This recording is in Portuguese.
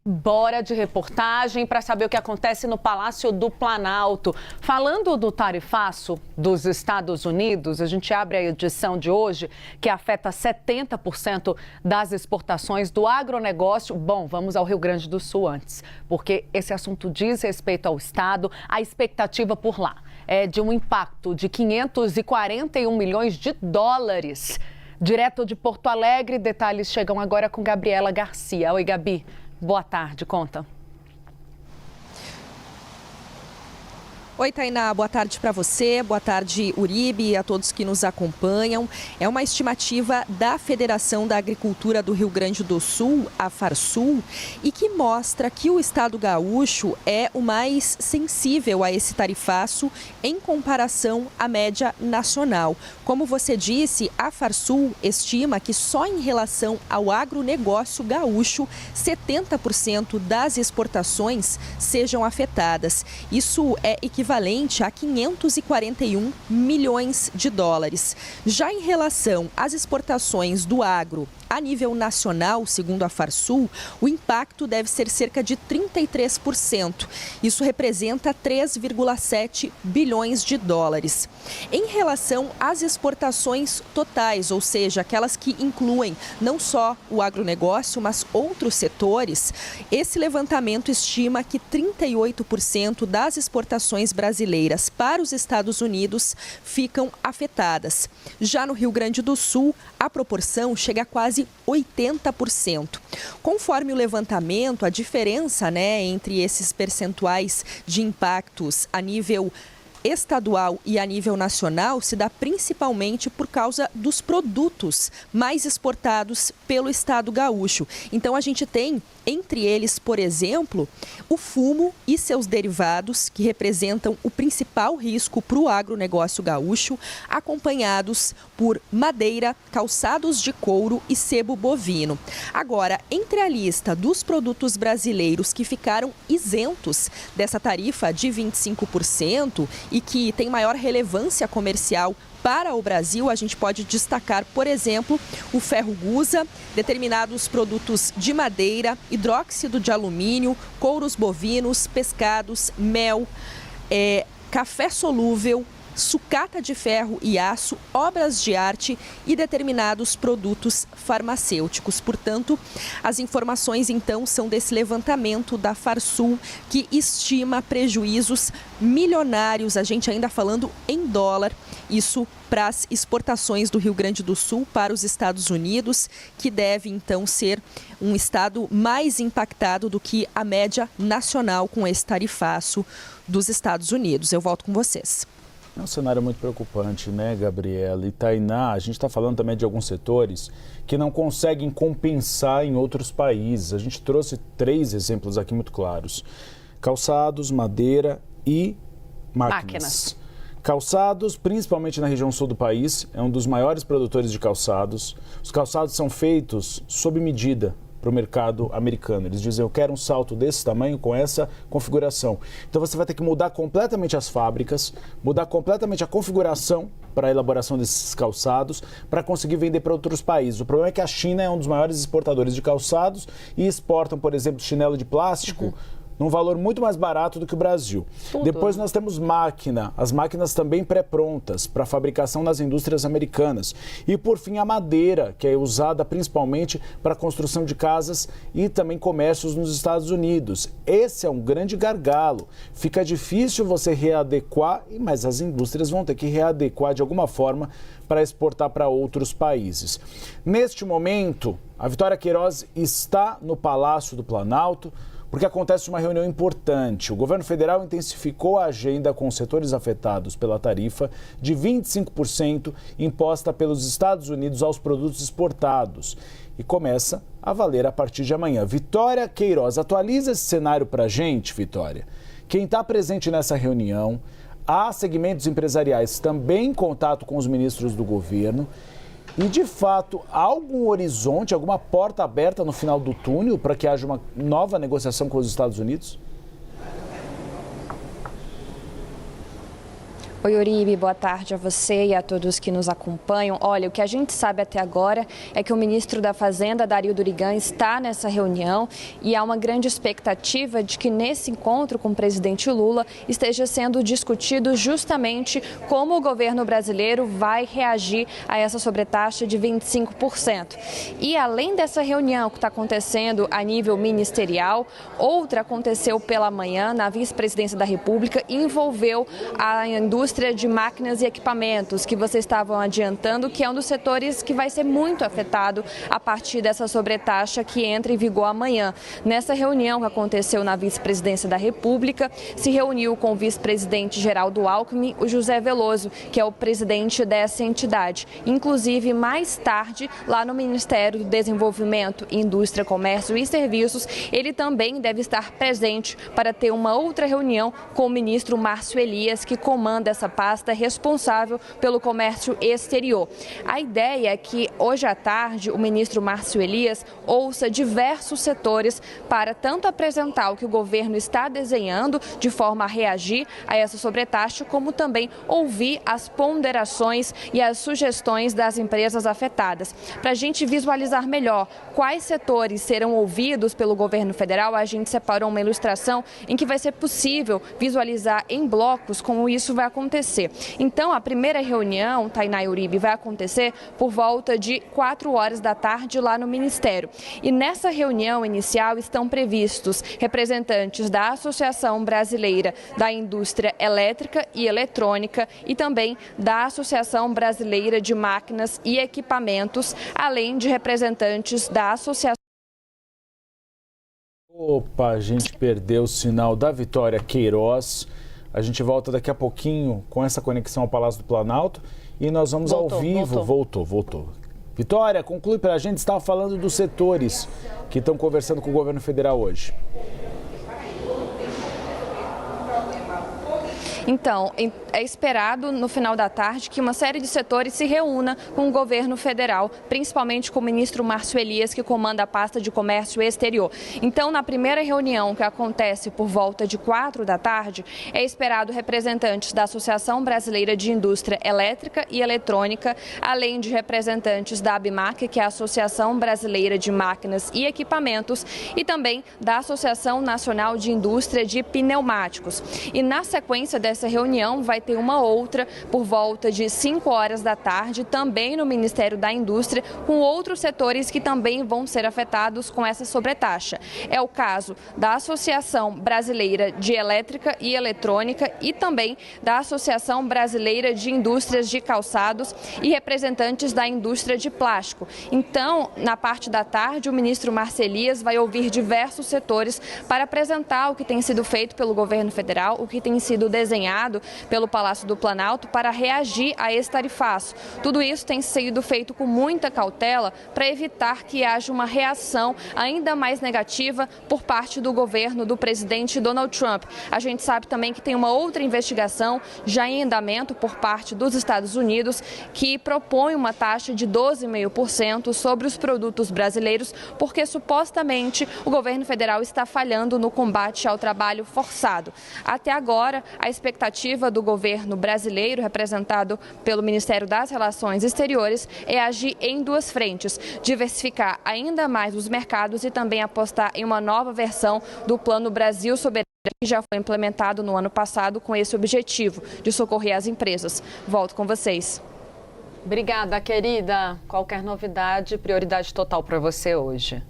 Bora de reportagem para saber o que acontece no Palácio do Planalto. Falando do tarifaço dos Estados Unidos, a gente abre a edição de hoje, que afeta 70% das exportações do agronegócio. Bom, vamos ao Rio Grande do Sul antes, porque esse assunto diz respeito ao Estado. A expectativa por lá é de um impacto de 541 milhões de dólares. Direto de Porto Alegre, detalhes chegam agora com Gabriela Garcia. Oi, Gabi. Boa tarde, conta. Oi, Tainá, boa tarde para você, boa tarde, Uribe, e a todos que nos acompanham. É uma estimativa da Federação da Agricultura do Rio Grande do Sul, a Farsul, e que mostra que o estado gaúcho é o mais sensível a esse tarifaço em comparação à média nacional. Como você disse, a Farsul estima que só em relação ao agronegócio gaúcho, 70% das exportações sejam afetadas. Isso é equivalente a 541 milhões de dólares. Já em relação às exportações do agro a nível nacional, segundo a Farsul, o impacto deve ser cerca de 33%. Isso representa 3,7 bilhões de dólares. Em relação às exportações totais, ou seja, aquelas que incluem não só o agronegócio, mas outros setores, esse levantamento estima que 38% das exportações brasileiras para os Estados Unidos ficam afetadas. Já no Rio Grande do Sul, a proporção chega a quase 80%. Conforme o levantamento, a diferença, entre esses percentuais de impactos a nível estadual e a nível nacional se dá principalmente por causa dos produtos mais exportados pelo estado gaúcho. Então a gente tem, entre eles, por exemplo, o fumo e seus derivados, que representam o principal risco para o agronegócio gaúcho, acompanhados por madeira, calçados de couro e sebo bovino. Agora, entre a lista dos produtos brasileiros que ficaram isentos dessa tarifa de 25%, e que tem maior relevância comercial para o Brasil, a gente pode destacar, por exemplo, o ferro gusa, determinados produtos de madeira, hidróxido de alumínio, couros bovinos, pescados, mel, café solúvel, sucata de ferro e aço, obras de arte e determinados produtos farmacêuticos. Portanto, as informações então são desse levantamento da Farsul, que estima prejuízos milionários, a gente ainda falando em dólar, isso para as exportações do Rio Grande do Sul para os Estados Unidos, que deve então ser um estado mais impactado do que a média nacional com esse tarifaço dos Estados Unidos. Eu volto com vocês. É um cenário muito preocupante, né, Gabriela? E Tainá, a gente está falando também de alguns setores que não conseguem compensar em outros países. A gente trouxe 3 exemplos aqui muito claros: calçados, madeira e máquinas. Calçados, principalmente na região sul do país, é um dos maiores produtores de calçados. Os calçados são feitos sob medida para o mercado americano. Eles dizem: eu quero um salto desse tamanho com essa configuração. Então você vai ter que mudar completamente as fábricas, mudar completamente a configuração para a elaboração desses calçados, para conseguir vender para outros países. O problema é que a China é um dos maiores exportadores de calçados e exportam, por exemplo, chinelo de plástico num valor muito mais barato do que o Brasil. Depois nós temos as máquinas também pré-prontas para fabricação nas indústrias americanas. E por fim a madeira, que é usada principalmente para a construção de casas e também comércios nos Estados Unidos. Esse é um grande gargalo. Fica difícil você readequar, mas as indústrias vão ter que readequar de alguma forma para exportar para outros países. Neste momento, a Vitória Queiroz está no Palácio do Planalto, porque acontece uma reunião importante. O governo federal intensificou a agenda com os setores afetados pela tarifa de 25% imposta pelos Estados Unidos aos produtos exportados. E começa a valer a partir de amanhã. Vitória Queiroz, atualiza esse cenário para a gente, Vitória. Quem está presente nessa reunião, há segmentos empresariais também em contato com os ministros do governo. E, de fato, há algum horizonte, alguma porta aberta no final do túnel para que haja uma nova negociação com os Estados Unidos? Oi, Uribe, boa tarde a você e a todos que nos acompanham. Olha, o que a gente sabe até agora é que o ministro da Fazenda, Dario Durigan, está nessa reunião e há uma grande expectativa de que nesse encontro com o presidente Lula esteja sendo discutido justamente como o governo brasileiro vai reagir a essa sobretaxa de 25%. E além dessa reunião que está acontecendo a nível ministerial, outra aconteceu pela manhã na vice-presidência da República e envolveu a indústria de máquinas e equipamentos, que vocês estavam adiantando, que é um dos setores que vai ser muito afetado a partir dessa sobretaxa que entra em vigor amanhã. Nessa reunião que aconteceu na vice-presidência da República, se reuniu com o vice-presidente Geraldo Alckmin, o José Veloso, que é o presidente dessa entidade. Inclusive, mais tarde, lá no Ministério do Desenvolvimento, Indústria, Comércio e Serviços, ele também deve estar presente para ter uma outra reunião com o ministro Márcio Elias, que comanda essa pasta responsável pelo comércio exterior. A ideia é que hoje à tarde o ministro Márcio Elias ouça diversos setores para tanto apresentar o que o governo está desenhando de forma a reagir a essa sobretaxa, como também ouvir as ponderações e as sugestões das empresas afetadas. Para a gente visualizar melhor quais setores serão ouvidos pelo governo federal, a gente separou uma ilustração em que vai ser possível visualizar em blocos como isso vai acontecer. Então, a primeira reunião, Tainá e Uribe, vai acontecer por volta de 4 horas da tarde lá no Ministério. E nessa reunião inicial estão previstos representantes da Associação Brasileira da Indústria Elétrica e Eletrônica e também da Associação Brasileira de Máquinas e Equipamentos, além de representantes da Associação. Opa, a gente perdeu o sinal da Vitória Queiroz. A gente volta daqui a pouquinho com essa conexão ao Palácio do Planalto e nós vamos ao vivo. Voltou. Vitória, conclui para a gente, estava falando dos setores que estão conversando com o governo federal hoje. Então, é esperado no final da tarde que uma série de setores se reúna com o governo federal, principalmente com o ministro Márcio Elias, que comanda a pasta de comércio exterior. Então, na primeira reunião, que acontece por volta de 4 da tarde, é esperado representantes da Associação Brasileira de Indústria Elétrica e Eletrônica, além de representantes da ABMAC, que é a Associação Brasileira de Máquinas e Equipamentos, e também da Associação Nacional de Indústria de Pneumáticos. E na sequência dessa reunião vai ter uma outra por volta de 5 horas da tarde, também no Ministério da Indústria, com outros setores que também vão ser afetados com essa sobretaxa. É o caso da Associação Brasileira de Elétrica e Eletrônica e também da Associação Brasileira de Indústrias de Calçados e representantes da indústria de plástico. Então, na parte da tarde, o ministro Márcio Elias vai ouvir diversos setores para apresentar o que tem sido feito pelo governo federal, o que tem sido desenhado pelo Palácio do Planalto para reagir a esse tarifaço. Tudo isso tem sido feito com muita cautela para evitar que haja uma reação ainda mais negativa por parte do governo do presidente Donald Trump. A gente sabe também que tem uma outra investigação já em andamento por parte dos Estados Unidos que propõe uma taxa de 12,5% sobre os produtos brasileiros, porque supostamente o governo federal está falhando no combate ao trabalho forçado. Até agora, a expectativa do governo brasileiro, representado pelo Ministério das Relações Exteriores, é agir em duas frentes: diversificar ainda mais os mercados e também apostar em uma nova versão do Plano Brasil Soberano, que já foi implementado no ano passado com esse objetivo de socorrer as empresas. Volto com vocês. Obrigada, querida. Qualquer novidade, prioridade total para você hoje.